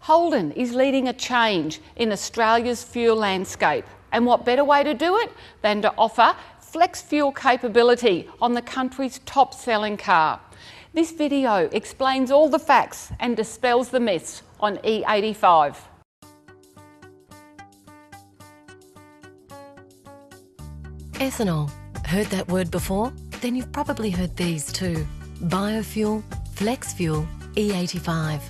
Holden is leading a change in Australia's fuel landscape, and what better way to do it than to offer flex fuel capability on the country's top-selling car. This video explains all the facts and dispels the myths on E85. Ethanol. Heard that word before? Then you've probably heard these too. Biofuel, flex fuel, E85.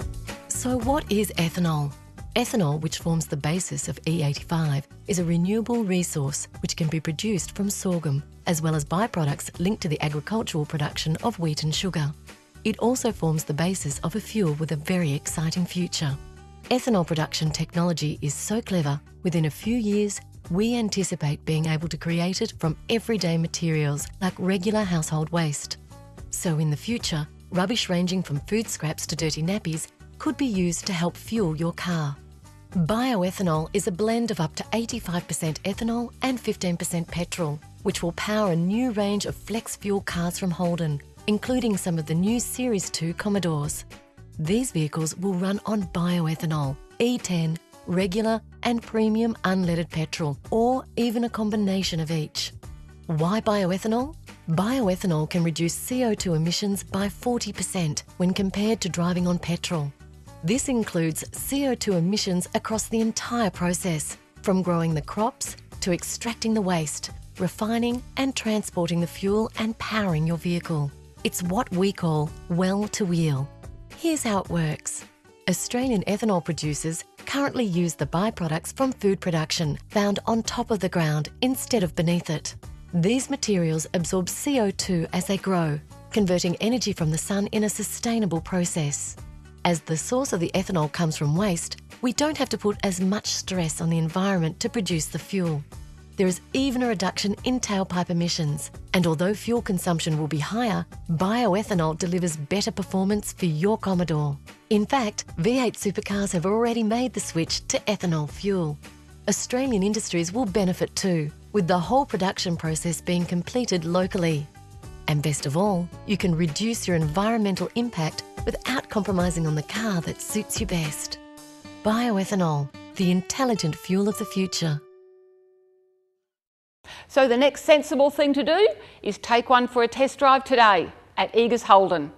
So what is ethanol? Ethanol, which forms the basis of E85, is a renewable resource which can be produced from sorghum, as well as byproducts linked to the agricultural production of wheat and sugar. It also forms the basis of a fuel with a very exciting future. Ethanol production technology is so clever, within a few years, we anticipate being able to create it from everyday materials like regular household waste. So in the future, rubbish ranging from food scraps to dirty nappies could be used to help fuel your car. Bioethanol is a blend of up to 85% ethanol and 15% petrol, which will power a new range of flex fuel cars from Holden, including some of the new Series 2 Commodores. These vehicles will run on bioethanol, E10, regular and premium unleaded petrol, or even a combination of each. Why bioethanol? Bioethanol can reduce CO2 emissions by 40% when compared to driving on petrol. This includes CO2 emissions across the entire process, from growing the crops to extracting the waste, refining and transporting the fuel and powering your vehicle. It's what we call well-to-wheel. Here's how it works. Australian ethanol producers currently use the byproducts from food production found on top of the ground instead of beneath it. These materials absorb CO2 as they grow, converting energy from the sun in a sustainable process. As the source of the ethanol comes from waste, we don't have to put as much stress on the environment to produce the fuel. There is even a reduction in tailpipe emissions, and although fuel consumption will be higher, bioethanol delivers better performance for your Commodore. In fact, V8 supercars have already made the switch to ethanol fuel. Australian industries will benefit too, with the whole production process being completed locally. And best of all, you can reduce your environmental impact without compromising on the car that suits you best. Bioethanol, the intelligent fuel of the future. So the next sensible thing to do is take one for a test drive today at Eagers Holden.